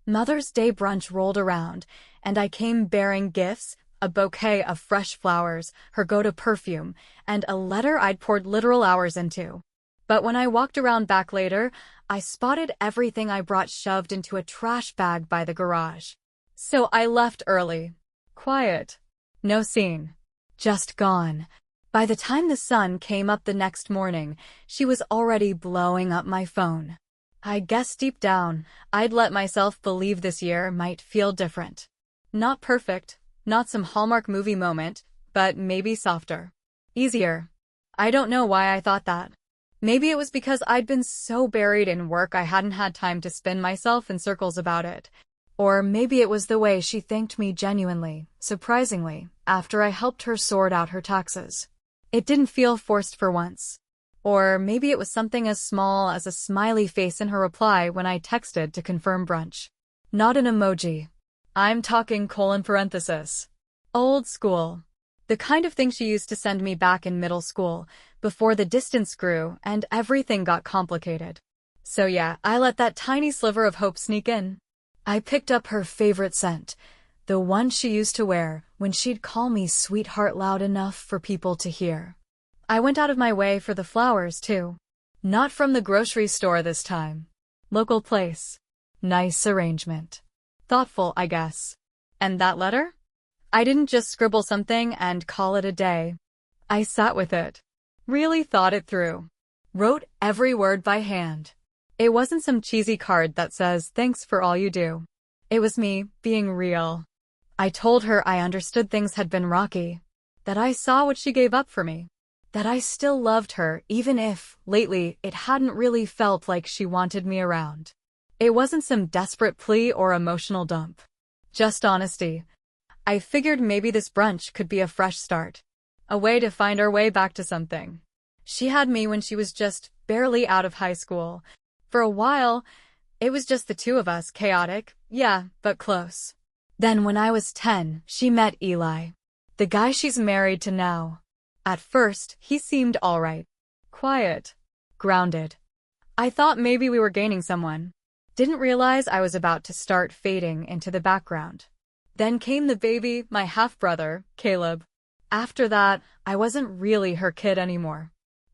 Mother's Day brunch rolled around, and I came bearing gifts, a bouquet of fresh flowers, her go-to perfume, and a letter I'd poured literal hours into. But when I walked around back later, I spotted everything I brought shoved into a trash bag by the garage. So I left early. Quiet. No scene. Just gone. By the time the sun came up the next morning, she was already blowing up my phone. I guess deep down, I'd let myself believe this year might feel different. Not perfect, not some Hallmark movie moment, but maybe softer. Easier. I don't know why I thought that. Maybe it was because I'd been so buried in work I hadn't had time to spin myself in circles about it. Or maybe it was the way she thanked me genuinely, surprisingly, after I helped her sort out her taxes. It didn't feel forced for once. Or maybe it was something as small as a smiley face in her reply when I texted to confirm brunch. Not an emoji. I'm talking colon parenthesis. Old school. The kind of thing she used to send me back in middle school, before the distance grew and everything got complicated. So yeah, I let that tiny sliver of hope sneak in. I picked up her favorite scent, the one she used to wear when she'd call me sweetheart loud enough for people to hear. I went out of my way for the flowers, too. Not from the grocery store this time. Local place. Nice arrangement. Thoughtful, I guess. And that letter? I didn't just scribble something and call it a day. I sat with it. Really thought it through. Wrote every word by hand. It wasn't some cheesy card that says, "Thanks for all you do." It was me, being real. I told her I understood things had been rocky. That I saw what she gave up for me. That I still loved her, even if, lately, it hadn't really felt like she wanted me around. It wasn't some desperate plea or emotional dump. Just honesty. I figured maybe this brunch could be a fresh start. A way to find our way back to something. She had me when she was just barely out of high school. For a while, it was just the two of us, chaotic, yeah, but close. Then when I was 10, she met Eli. The guy she's married to now. At first, he seemed alright. Quiet. Grounded. I thought maybe we were gaining someone. Didn't realize I was about to start fading into the background. Then came the baby, my half-brother, Caleb. After that, I wasn't really her kid anymore.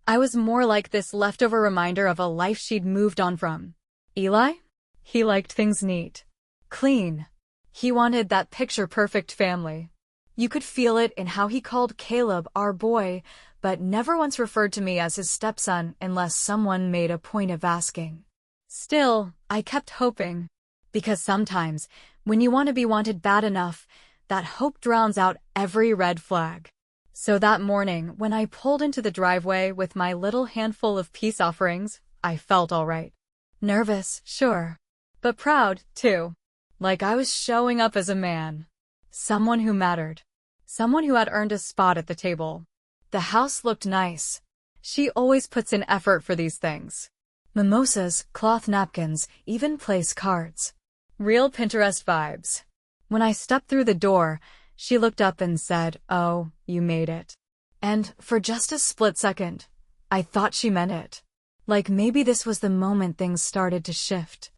I was more like this leftover reminder of a life she'd moved on from. Eli? He liked things neat. Clean. He wanted that picture-perfect family. You could feel it in how he called Caleb our boy, but never once referred to me as his stepson unless someone made a point of asking. Still, I kept hoping. Because sometimes, when you want to be wanted bad enough, that hope drowns out every red flag. So that morning, when I pulled into the driveway with my little handful of peace offerings, I felt all right. Nervous, sure. But proud, too. Like I was showing up as a man. Someone who mattered. Someone who had earned a spot at the table. The house looked nice. She always puts in effort for these things. Mimosas, cloth napkins, even place cards. Real Pinterest vibes. When I stepped through the door, she looked up and said, "Oh, you made it." And for just a split second, I thought she meant it. Like maybe this was the moment things started to shift.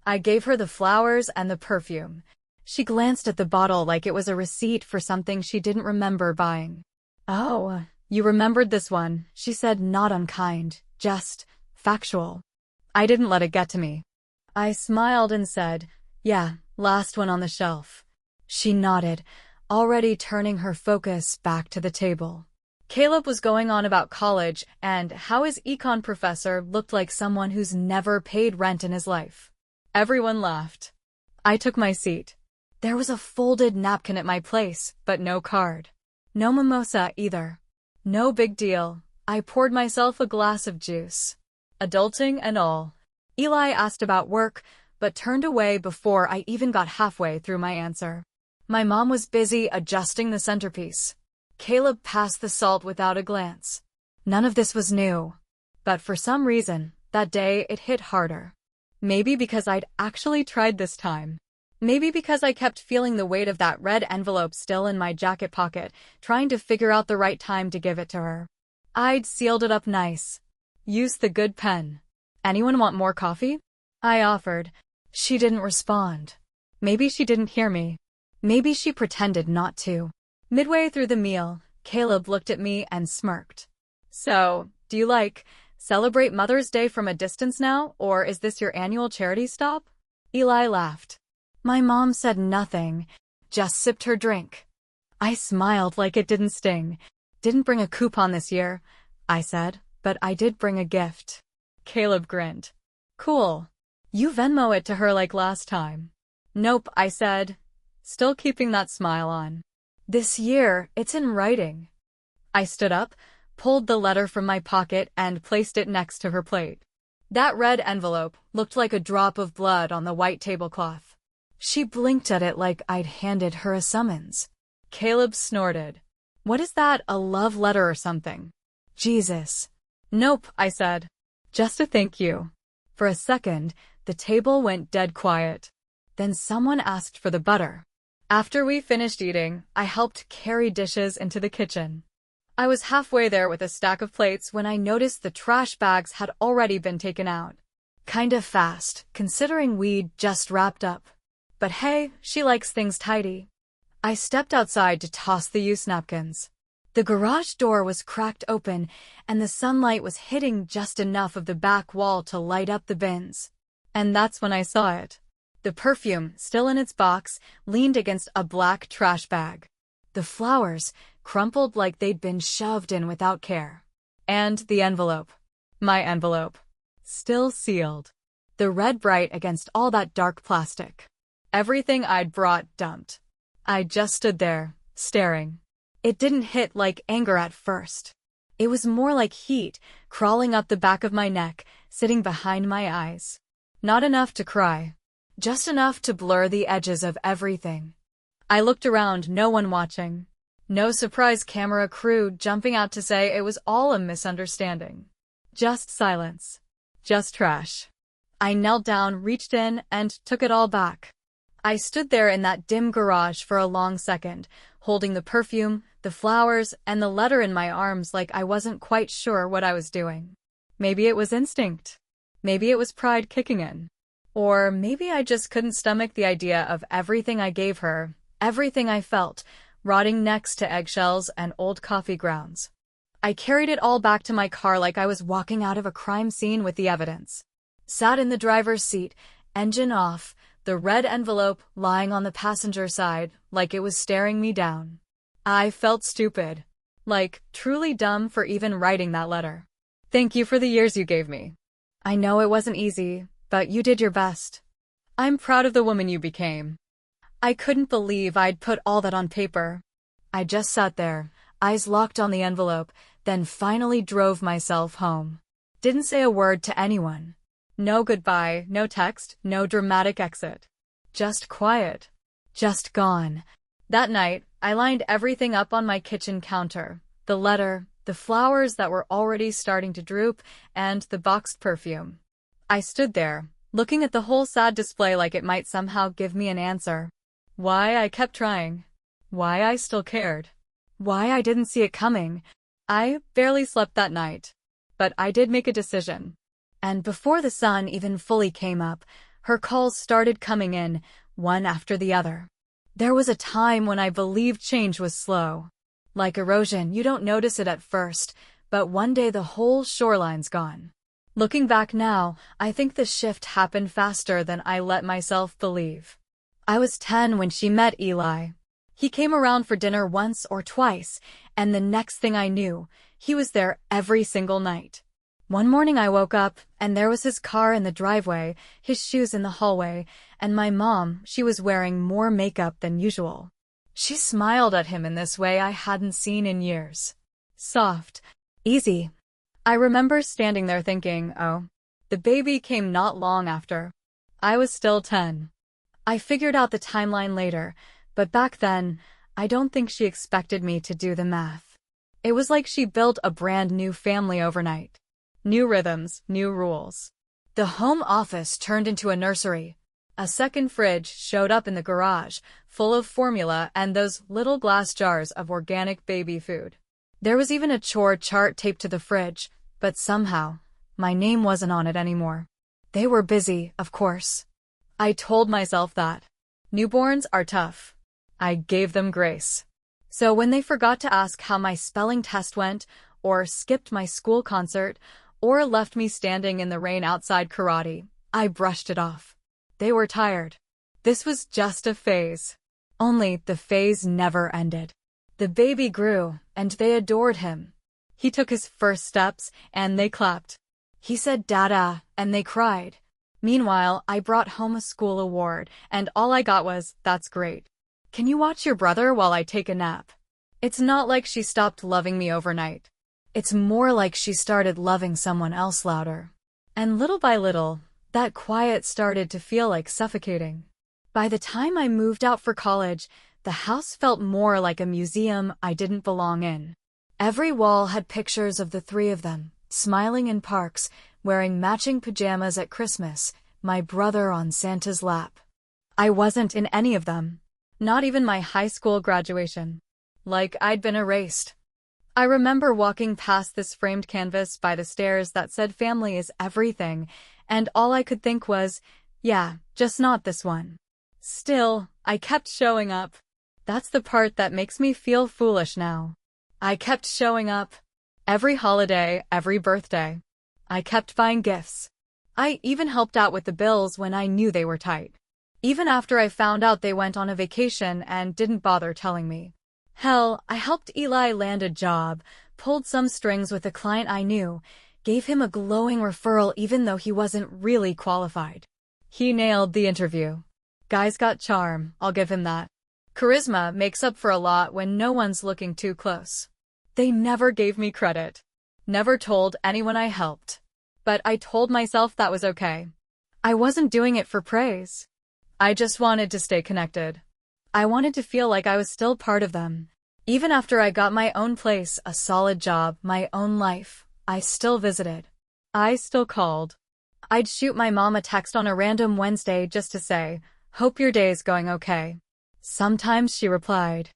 I gave her the flowers and the perfume. She glanced at the bottle like it was a receipt for something she didn't remember buying. "Oh, you remembered this one," she said, not unkind, just factual. I didn't let it get to me. I smiled and said, "Yeah, last one on the shelf." She nodded, already turning her focus back to the table. Caleb was going on about college and how his econ professor looked like someone who's never paid rent in his life. Everyone laughed. I took my seat. There was a folded napkin at my place, but no card. No mimosa either. No big deal. I poured myself a glass of juice. Adulting and all. Eli asked about work, but turned away before I even got halfway through my answer. My mom was busy adjusting the centerpiece. Caleb passed the salt without a glance. None of this was new. But for some reason, that day it hit harder. Maybe because I'd actually tried this time. Maybe because I kept feeling the weight of that red envelope still in my jacket pocket, trying to figure out the right time to give it to her. I'd sealed it up nice. Used the good pen. "Anyone want more coffee?" I offered. She didn't respond. Maybe she didn't hear me. Maybe she pretended not to. Midway through the meal, Caleb looked at me and smirked. So, do you celebrate Mother's Day from a distance now, or is this your annual charity stop? Eli laughed. My mom said nothing, just sipped her drink. I smiled like it didn't sting. Didn't bring a coupon this year, I said, but I did bring a gift. Caleb grinned. Cool. You Venmo it to her like last time. Nope, I said, still keeping that smile on. This year, it's in writing. I stood up, pulled the letter from my pocket and placed it next to her plate. That red envelope looked like a drop of blood on the white tablecloth. She blinked at it like I'd handed her a summons. Caleb snorted. What is that, a love letter or something? Jesus. Nope, I said. Just a thank you. For a second, the table went dead quiet. Then someone asked for the butter. After we finished eating, I helped carry dishes into the kitchen. I was halfway there with a stack of plates when I noticed the trash bags had already been taken out. Kinda fast, considering we'd just wrapped up. But hey, she likes things tidy. I stepped outside to toss the used napkins. The garage door was cracked open, and the sunlight was hitting just enough of the back wall to light up the bins. And that's when I saw it. The perfume, still in its box, leaned against a black trash bag. The flowers, crumpled like they'd been shoved in without care. And the envelope. My envelope. Still sealed. The red bright against all that dark plastic. Everything I'd brought dumped. I just stood there, staring. It didn't hit like anger at first. It was more like heat, crawling up the back of my neck, sitting behind my eyes. Not enough to cry. Just enough to blur the edges of everything. I looked around, no one watching. No surprise camera crew jumping out to say it was all a misunderstanding. Just silence. Just trash. I knelt down, reached in, and took it all back. I stood there in that dim garage for a long second, holding the perfume, the flowers, and the letter in my arms like I wasn't quite sure what I was doing. Maybe it was instinct. Maybe it was pride kicking in. Or maybe I just couldn't stomach the idea of everything I gave her, everything I felt, rotting next to eggshells and old coffee grounds. I carried it all back to my car like I was walking out of a crime scene with the evidence. Sat in the driver's seat, engine off, the red envelope lying on the passenger side like it was staring me down. I felt stupid. Like, truly dumb for even writing that letter. Thank you for the years you gave me. I know it wasn't easy, but you did your best. I'm proud of the woman you became. I couldn't believe I'd put all that on paper. I just sat there, eyes locked on the envelope, then finally drove myself home. Didn't say a word to anyone. No goodbye, no text, no dramatic exit. Just quiet. Just gone. That night, I lined everything up on my kitchen counter. The letter, the flowers that were already starting to droop, and the boxed perfume. I stood there, looking at the whole sad display like it might somehow give me an answer. Why I kept trying. Why I still cared. Why I didn't see it coming. I barely slept that night. But I did make a decision. And before the sun even fully came up, her calls started coming in, one after the other. There was a time when I believed change was slow. Like erosion, you don't notice it at first, but one day the whole shoreline's gone. Looking back now, I think the shift happened faster than I let myself believe. I was 10 when she met Eli. He came around for dinner once or twice, and the next thing I knew, he was there every single night. One morning I woke up, and there was his car in the driveway, his shoes in the hallway, and my mom, she was wearing more makeup than usual. She smiled at him in this way I hadn't seen in years. Soft. Easy. I remember standing there thinking, oh, the baby came not long after. I was still 10. I figured out the timeline later, but back then, I don't think she expected me to do the math. It was like she built a brand new family overnight. New rhythms, new rules. The home office turned into a nursery. A second fridge showed up in the garage, full of formula and those little glass jars of organic baby food. There was even a chore chart taped to the fridge, but somehow, my name wasn't on it anymore. They were busy, of course. I told myself that. Newborns are tough. I gave them grace. So when they forgot to ask how my spelling test went, or skipped my school concert, or left me standing in the rain outside karate, I brushed it off. They were tired. This was just a phase. Only the phase never ended. The baby grew, and they adored him. He took his first steps, and they clapped. He said "Dada," and they cried. Meanwhile, I brought home a school award, and all I got was, "That's great. Can you watch your brother while I take a nap?" It's not like she stopped loving me overnight. It's more like she started loving someone else louder. And little by little, that quiet started to feel like suffocating. By the time I moved out for college, the house felt more like a museum I didn't belong in. Every wall had pictures of the three of them, smiling in parks, wearing matching pajamas at Christmas, my brother on Santa's lap. I wasn't in any of them. Not even my high school graduation. Like I'd been erased. I remember walking past this framed canvas by the stairs that said "Family is everything," and all I could think was, yeah, just not this one. Still, I kept showing up. That's the part that makes me feel foolish now. I kept showing up. Every holiday, every birthday. I kept buying gifts. I even helped out with the bills when I knew they were tight. Even after I found out they went on a vacation and didn't bother telling me. Hell, I helped Eli land a job, pulled some strings with a client I knew, gave him a glowing referral even though he wasn't really qualified. He nailed the interview. Guy's got charm, I'll give him that. Charisma makes up for a lot when no one's looking too close. They never gave me credit. Never told anyone I helped. But I told myself that was okay. I wasn't doing it for praise. I just wanted to stay connected. I wanted to feel like I was still part of them. Even after I got my own place, a solid job, my own life, I still visited. I still called. I'd shoot my mom a text on a random Wednesday just to say, "Hope your day's going okay." Sometimes she replied.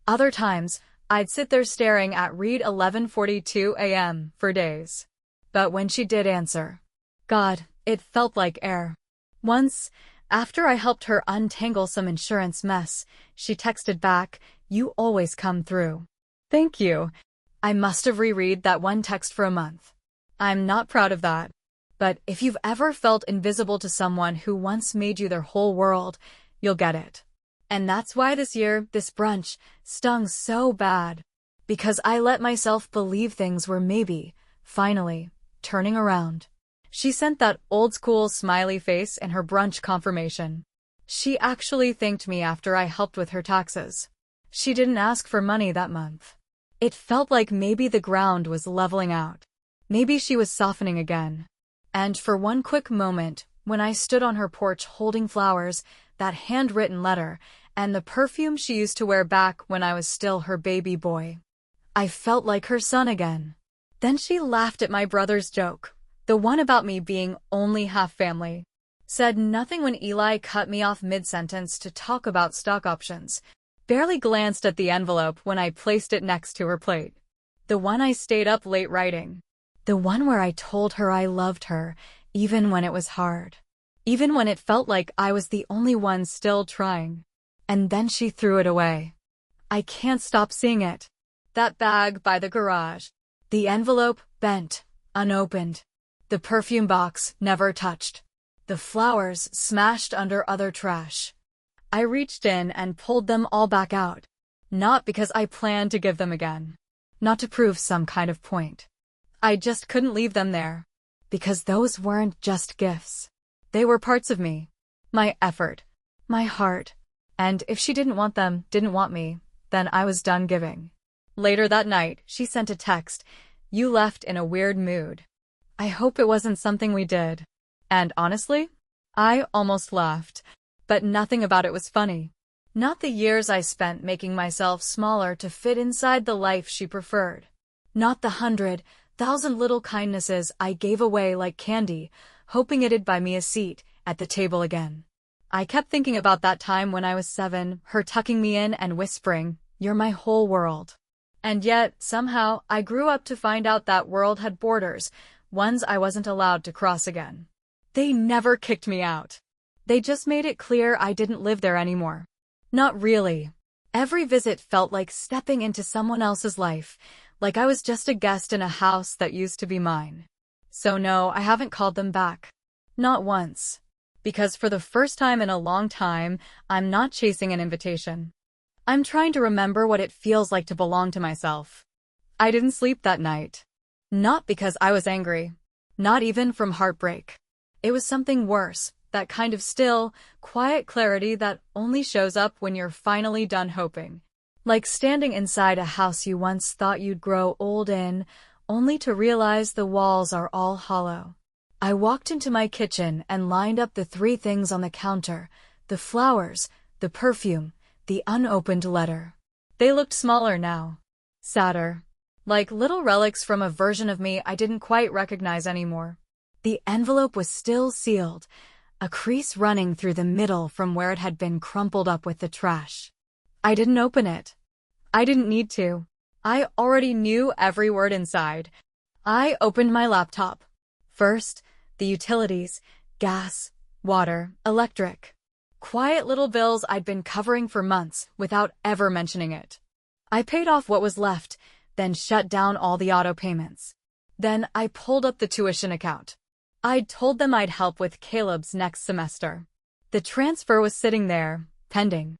Other times, I'd sit there staring at read 11:42 a.m. for days. But when she did answer, God, it felt like air. Once, after I helped her untangle some insurance mess, she texted back, "You always come through." Thank you. I must have reread that one text for a month. I'm not proud of that. But if you've ever felt invisible to someone who once made you their whole world, you'll get it. And that's why this year, this brunch, stung so bad. Because I let myself believe things were maybe, finally, turning around. She sent that old-school smiley face in her brunch confirmation. She actually thanked me after I helped with her taxes. She didn't ask for money that month. It felt like maybe the ground was leveling out. Maybe she was softening again. And for one quick moment, when I stood on her porch holding flowers, that handwritten letter, and the perfume she used to wear back when I was still her baby boy, I felt like her son again. Then she laughed at my brother's joke, the one about me being only half family. Said nothing when Eli cut me off mid-sentence to talk about stock options. Barely glanced at the envelope when I placed it next to her plate. The one I stayed up late writing. The one where I told her I loved her, even when it was hard. Even when it felt like I was the only one still trying. And then she threw it away. I can't stop seeing it. That bag by the garage. The envelope, bent, unopened. The perfume box, never touched. The flowers, smashed under other trash. I reached in and pulled them all back out. Not because I planned to give them again. Not to prove some kind of point. I just couldn't leave them there. Because those weren't just gifts. They were parts of me. My effort. My heart. And if she didn't want them, didn't want me, then I was done giving. Later that night, she sent a text. "You left in a weird mood. I hope it wasn't something we did." And honestly, I almost laughed. But nothing about it was funny. Not the years I spent making myself smaller to fit inside the life she preferred. Not the 100,000 little kindnesses I gave away like candy, hoping it'd buy me a seat at the table again. I kept thinking about that time when I was 7, her tucking me in and whispering, "You're my whole world." And yet, somehow, I grew up to find out that world had borders, ones I wasn't allowed to cross again. They never kicked me out. They just made it clear I didn't live there anymore. Not really. Every visit felt like stepping into someone else's life, like I was just a guest in a house that used to be mine. So no, I haven't called them back. Not once. Because for the first time in a long time, I'm not chasing an invitation. I'm trying to remember what it feels like to belong to myself. I didn't sleep that night. Not because I was angry. Not even from heartbreak. It was something worse, that kind of still, quiet clarity that only shows up when you're finally done hoping. Like standing inside a house you once thought you'd grow old in, only to realize the walls are all hollow. I walked into my kitchen and lined up the 3 things on the counter: the flowers, the perfume, the unopened letter. They looked smaller now. Sadder. Like little relics from a version of me I didn't quite recognize anymore. The envelope was still sealed, a crease running through the middle from where it had been crumpled up with the trash. I didn't open it. I didn't need to. I already knew every word inside. I opened my laptop. First, the utilities: gas, water, electric. Quiet little bills I'd been covering for months without ever mentioning it. I paid off what was left, then shut down all the auto payments. Then I pulled up the tuition account. I'd told them I'd help with Caleb's next semester. The transfer was sitting there, pending.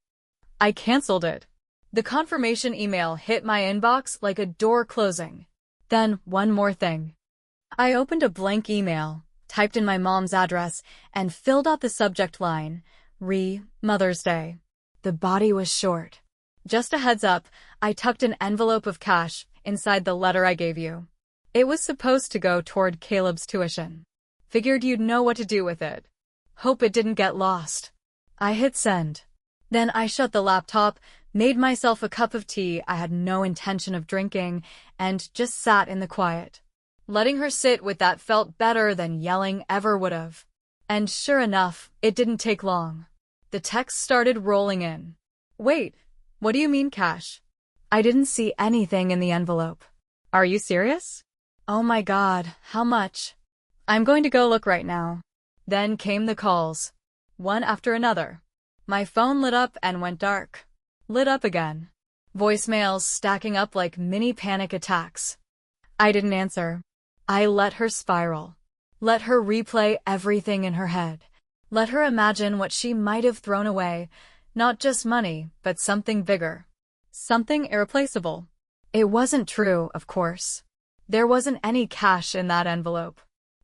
I canceled it. The confirmation email hit my inbox like a door closing. Then, one more thing. I opened a blank email, typed in my mom's address, and filled out the subject line: Mother's Day. The body was short. Just a heads up, I tucked an envelope of cash inside the letter I gave you. It was supposed to go toward Caleb's tuition. Figured you'd know what to do with it. Hope it didn't get lost. I hit send. Then I shut the laptop, made myself a cup of tea I had no intention of drinking, and just sat in the quiet. Letting her sit with that felt better than yelling ever would've. And sure enough, it didn't take long. The text started rolling in. Wait, what do you mean cash? I didn't see anything in the envelope. Are you serious? Oh my God, how much? I'm going to go look right now. Then came the calls. One after another. My phone lit up and went dark. Lit up again. Voicemails stacking up like mini panic attacks. I didn't answer. I let her spiral. Let her replay everything in her head. Let her imagine what she might have thrown away. Not just money, but something bigger. Something irreplaceable. It wasn't true, of course. There wasn't any cash in that envelope.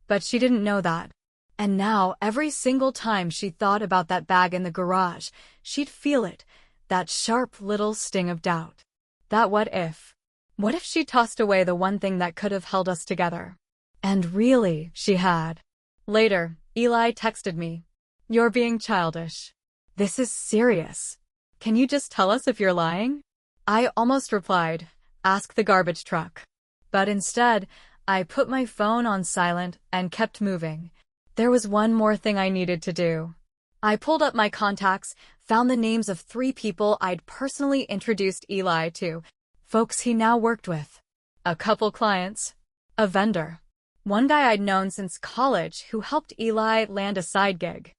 But she didn't know that. And now, every single time she thought about that bag in the garage, she'd feel it, that sharp little sting of doubt. That what if? What if she tossed away the one thing that could have held us together? And really, she had. Later, Eli texted me. You're being childish. This is serious. Can you just tell us if you're lying? I almost replied, ask the garbage truck. But instead, I put my phone on silent and kept moving. There was one more thing I needed to do. I pulled up my contacts, found the names of 3 people I'd personally introduced Eli to, folks he now worked with. A couple clients. A vendor. One guy I'd known since college who helped Eli land a side gig.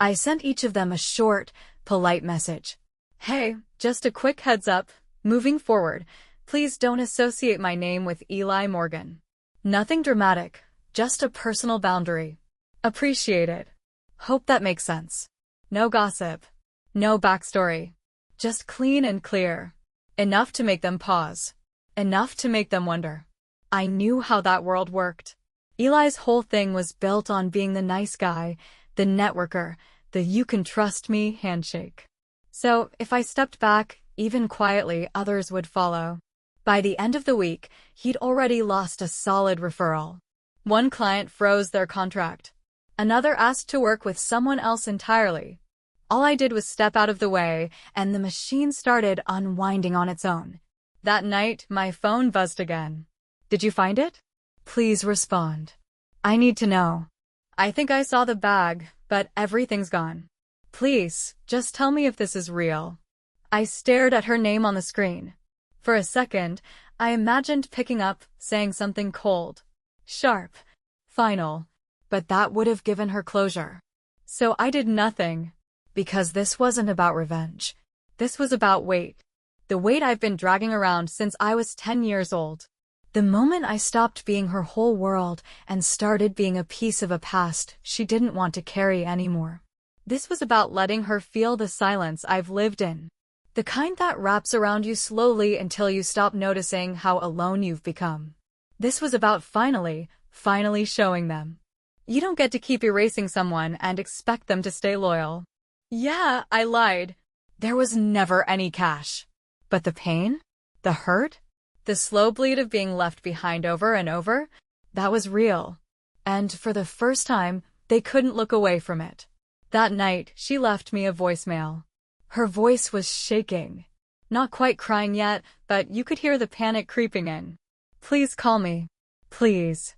I sent each of them a short, polite message. Hey, just a quick heads up, moving forward, please don't associate my name with Eli Morgan. Nothing dramatic, just a personal boundary. Appreciate it. Hope that makes sense. No gossip. No backstory. Just clean and clear. Enough to make them pause. Enough to make them wonder. I knew how that world worked. Eli's whole thing was built on being the nice guy, the networker, the you can trust me handshake. So, if I stepped back, even quietly, others would follow. By the end of the week, he'd already lost a solid referral. One client froze their contract. Another asked to work with someone else entirely. All I did was step out of the way, and the machine started unwinding on its own. That night, my phone buzzed again. Did you find it? Please respond. I need to know. I think I saw the bag, but everything's gone. Please, just tell me if this is real. I stared at her name on the screen. For a second, I imagined picking up, saying something cold, sharp, final, but that would have given her closure. So I did nothing. Because this wasn't about revenge. This was about weight. The weight I've been dragging around since I was 10 years old. The moment I stopped being her whole world and started being a piece of a past she didn't want to carry anymore. This was about letting her feel the silence I've lived in. The kind that wraps around you slowly until you stop noticing how alone you've become. This was about finally showing them. You don't get to keep erasing someone and expect them to stay loyal. Yeah, I lied. There was never any cash. But the pain? The hurt? The slow bleed of being left behind over and over? That was real. And for the first time, they couldn't look away from it. That night, she left me a voicemail. Her voice was shaking. Not quite crying yet, but you could hear the panic creeping in. Please call me. Please.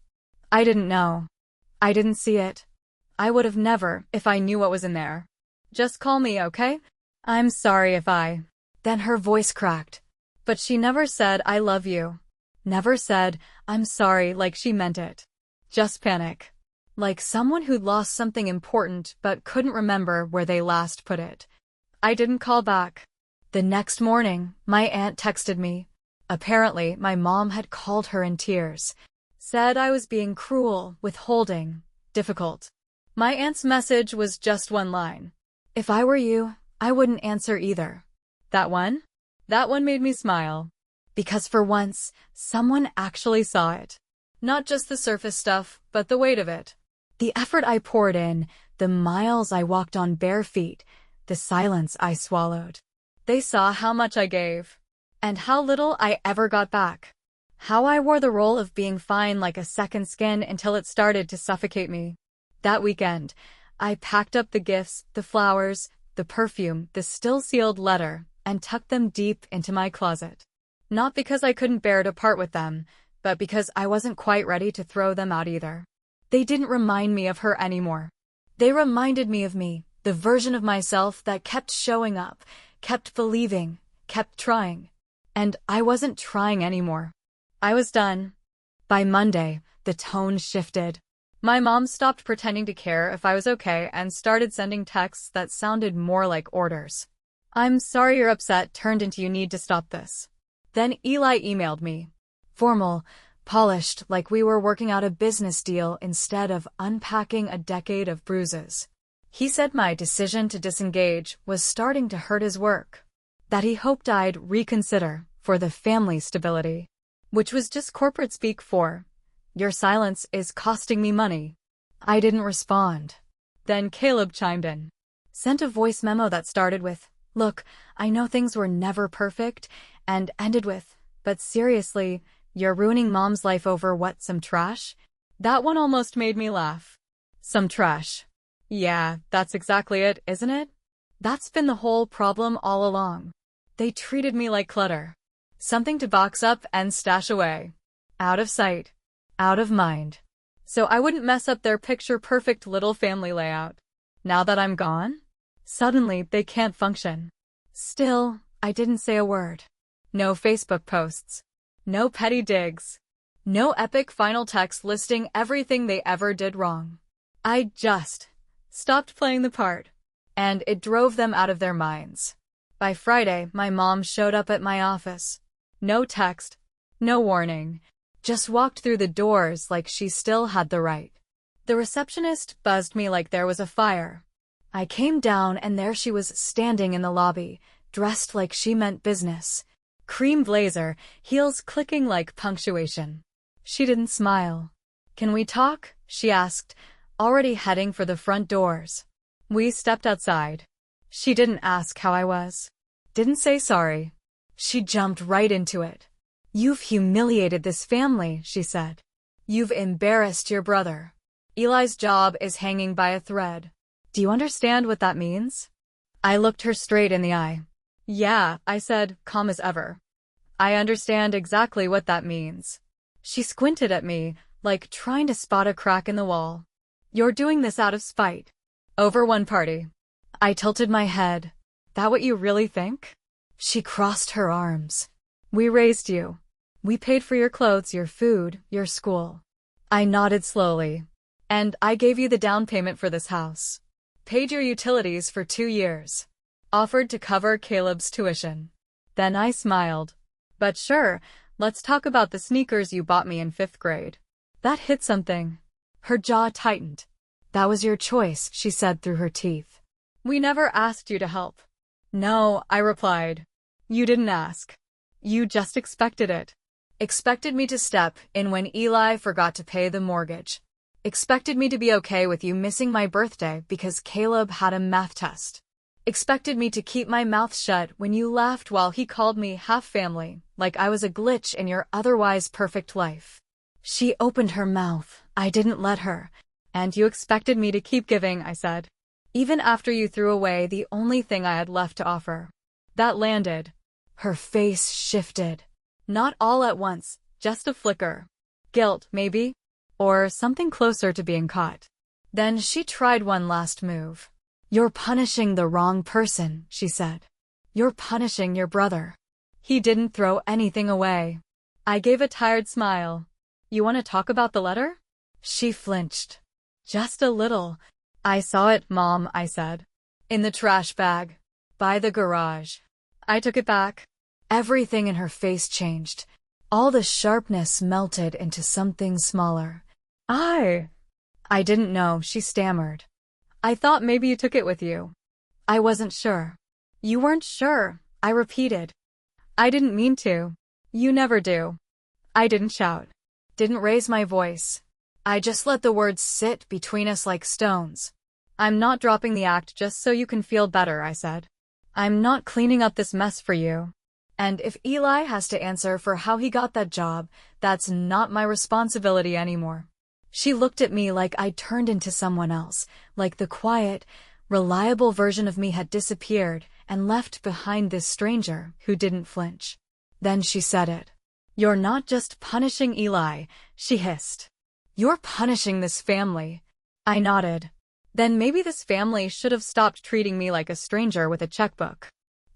I didn't know. I didn't see it. I would have never if I knew what was in there. Just call me, okay? I'm sorry if I... Then her voice cracked. But she never said I love you. Never said I'm sorry like she meant it. Just panic. Like someone who'd lost something important but couldn't remember where they last put it. I didn't call back. The next morning, my aunt texted me. Apparently, my mom had called her in tears. Said I was being cruel, withholding, difficult. My aunt's message was just one line. If I were you, I wouldn't answer either. That one? That one made me smile. Because for once, someone actually saw it. Not just the surface stuff, but the weight of it. The effort I poured in, the miles I walked on bare feet, the silence I swallowed. They saw how much I gave. And how little I ever got back. How I wore the role of being fine like a second skin until it started to suffocate me. That weekend, I packed up the gifts, the flowers, the perfume, the still-sealed letter, and tucked them deep into my closet. Not because I couldn't bear to part with them, but because I wasn't quite ready to throw them out either. They didn't remind me of her anymore. They reminded me of me, the version of myself that kept showing up, kept believing, kept trying. And I wasn't trying anymore. I was done. By Monday, the tone shifted. My mom stopped pretending to care if I was okay and started sending texts that sounded more like orders. I'm sorry you're upset turned into you need to stop this. Then Eli emailed me. Formal, polished, like we were working out a business deal instead of unpacking a decade of bruises. He said my decision to disengage was starting to hurt his work. That he hoped I'd reconsider for the family stability. Which was just corporate speak for, your silence is costing me money. I didn't respond. Then Caleb chimed in. Sent a voice memo that started with, look, I know things were never perfect, and ended with, but seriously, you're ruining mom's life over what, some trash? That one almost made me laugh. Some trash. Yeah, that's exactly it, isn't it? That's been the whole problem all along. They treated me like clutter. Something to box up and stash away. Out of sight. Out of mind. So I wouldn't mess up their picture-perfect little family layout. Now that I'm gone? Suddenly, they can't function. Still, I didn't say a word. No Facebook posts. No petty digs. No epic final text listing everything they ever did wrong. I just stopped playing the part. And it drove them out of their minds. By Friday, my mom showed up at my office. No text, no warning, just walked through the doors like she still had the right. The receptionist buzzed me like there was a fire. I came down and there she was standing in the lobby, dressed like she meant business. Cream blazer, heels clicking like punctuation. She didn't smile. Can we talk? She asked, already heading for the front doors. We stepped outside. She didn't ask how I was. Didn't say sorry. She jumped right into it. You've humiliated this family, she said. You've embarrassed your brother. Eli's job is hanging by a thread. Do you understand what that means? I looked her straight in the eye. Yeah, I said, calm as ever. I understand exactly what that means. She squinted at me, like trying to spot a crack in the wall. You're doing this out of spite. Over one party. I tilted my head. That what you really think? She crossed her arms. We raised you. We paid for your clothes, your food, your school. I nodded slowly. And I gave you the down payment for this house. paid your utilities for 2 years. Offered to cover Caleb's tuition. Then I smiled. But sure, let's talk about the sneakers you bought me in 5th grade. That hit something. Her jaw tightened. That was your choice, she said through her teeth. We never asked you to help. No, I replied. You didn't ask. You just expected it. Expected me to step in when Eli forgot to pay the mortgage. Expected me to be okay with you missing my birthday because Caleb had a math test. Expected me to keep my mouth shut when you laughed while he called me half family, like I was a glitch in your otherwise perfect life. She opened her mouth. I didn't let her. And you expected me to keep giving, I said. Even after you threw away the only thing I had left to offer. That landed. Her face shifted. Not all at once, just a flicker. Guilt, maybe? Or something closer to being caught. Then she tried one last move. You're punishing the wrong person, she said. You're punishing your brother. He didn't throw anything away. I gave a tired smile. You want to talk about the letter? She flinched. Just a little. I saw it, Mom, I said. In the trash bag. By the garage. I took it back. Everything in her face changed. All the sharpness melted into something smaller. I didn't know, she stammered. I thought maybe you took it with you. I wasn't sure. You weren't sure, I repeated. I didn't mean to. You never do. I didn't shout. Didn't raise my voice. I just let the words sit between us like stones. I'm not dropping the act just so you can feel better, I said. I'm not cleaning up this mess for you. And if Eli has to answer for how he got that job, that's not my responsibility anymore. She looked at me like I'd turned into someone else, like the quiet, reliable version of me had disappeared and left behind this stranger who didn't flinch. Then she said it. You're not just punishing Eli, she hissed. You're punishing this family. I nodded. Then maybe this family should have stopped treating me like a stranger with a checkbook.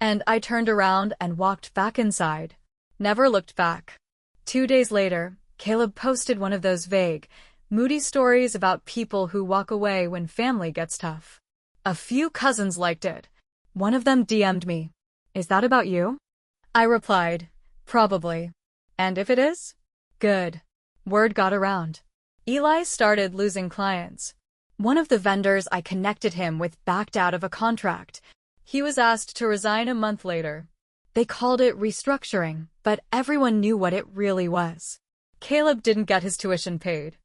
And I turned around and walked back inside. Never looked back. 2 days later, Caleb posted one of those vague, moody stories about people who walk away when family gets tough. A few cousins liked it. One of them DM'd me. Is that about you? I replied, probably. And if it is? Good. Word got around. Eli started losing clients. One of the vendors I connected him with backed out of a contract. He was asked to resign a month later. They called it restructuring, but everyone knew what it really was. Caleb didn't get his tuition paid.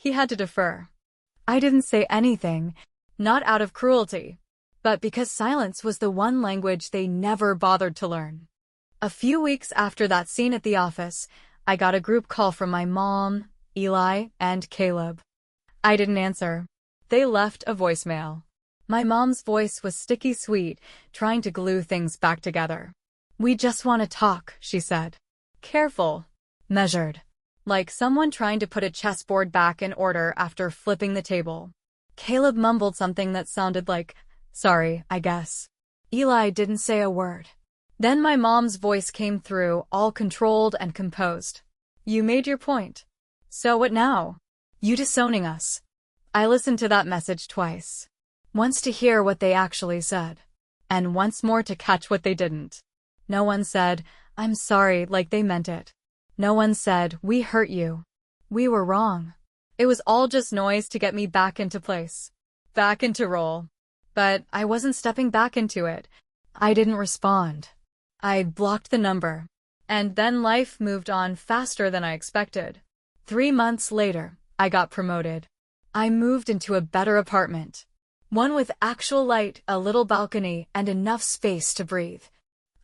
He had to defer. I didn't say anything, not out of cruelty, but because silence was the one language they never bothered to learn. A few weeks after that scene at the office, I got a group call from my mom, Eli, and Caleb. I didn't answer. They left a voicemail. My mom's voice was sticky sweet, trying to glue things back together. We just want to talk, she said. Careful. Measured. Like someone trying to put a chessboard back in order after flipping the table. Caleb mumbled something that sounded like, sorry, I guess. Eli didn't say a word. Then my mom's voice came through, all controlled and composed. You made your point. So what now? You disowning us. I listened to that message twice. Once to hear what they actually said. And once more to catch what they didn't. No one said, I'm sorry, like they meant it. No one said, we hurt you. We were wrong. It was all just noise to get me back into place. Back into role. But I wasn't stepping back into it. I didn't respond. I'd blocked the number. And then life moved on faster than I expected. 3 months later, I got promoted. I moved into a better apartment. One with actual light, a little balcony, and enough space to breathe.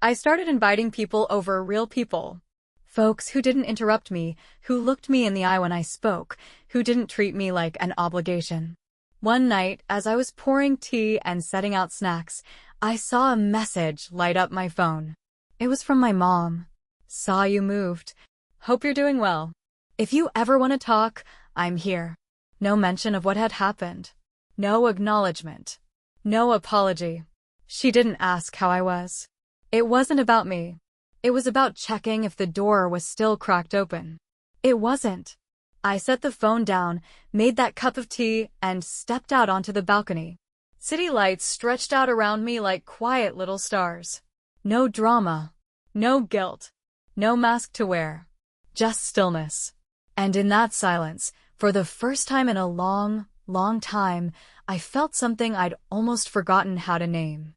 I started inviting people over, real people. Folks who didn't interrupt me, who looked me in the eye when I spoke, who didn't treat me like an obligation. One night, as I was pouring tea and setting out snacks, I saw a message light up my phone. It was from my mom. Saw you moved. Hope you're doing well. If you ever want to talk, I'm here. No mention of what had happened. No acknowledgement. No apology. She didn't ask how I was. It wasn't about me. It was about checking if the door was still cracked open. It wasn't. I set the phone down, made that cup of tea, and stepped out onto the balcony. City lights stretched out around me like quiet little stars. No drama. No guilt. No mask to wear. Just stillness. And in that silence, for the first time in a long, long time, I felt something I'd almost forgotten how to name.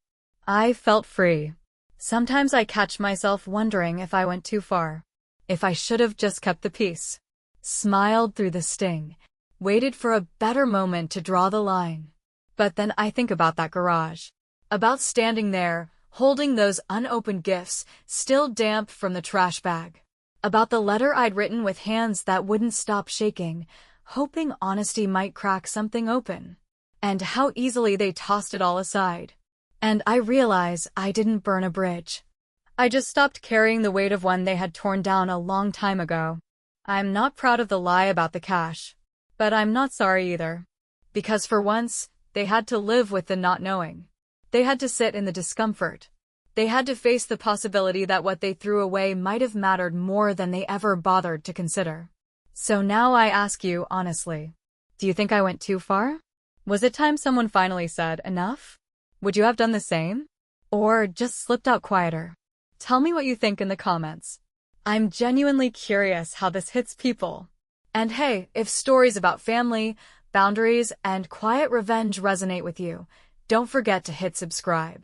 I felt free. Sometimes I catch myself wondering if I went too far. If I should have just kept the peace. Smiled through the sting. Waited for a better moment to draw the line. But then I think about that garage. About standing there, holding those unopened gifts, still damp from the trash bag. About the letter I'd written with hands that wouldn't stop shaking, hoping honesty might crack something open. And how easily they tossed it all aside. And I realize I didn't burn a bridge. I just stopped carrying the weight of one they had torn down a long time ago. I'm not proud of the lie about the cash. But I'm not sorry either. Because for once, they had to live with the not knowing. They had to sit in the discomfort. They had to face the possibility that what they threw away might have mattered more than they ever bothered to consider. So now I ask you honestly, do you think I went too far? Was it time someone finally said, enough? Would you have done the same? Or just slipped out quieter? Tell me what you think in the comments. I'm genuinely curious how this hits people. And hey, if stories about family, boundaries, and quiet revenge resonate with you, don't forget to hit subscribe.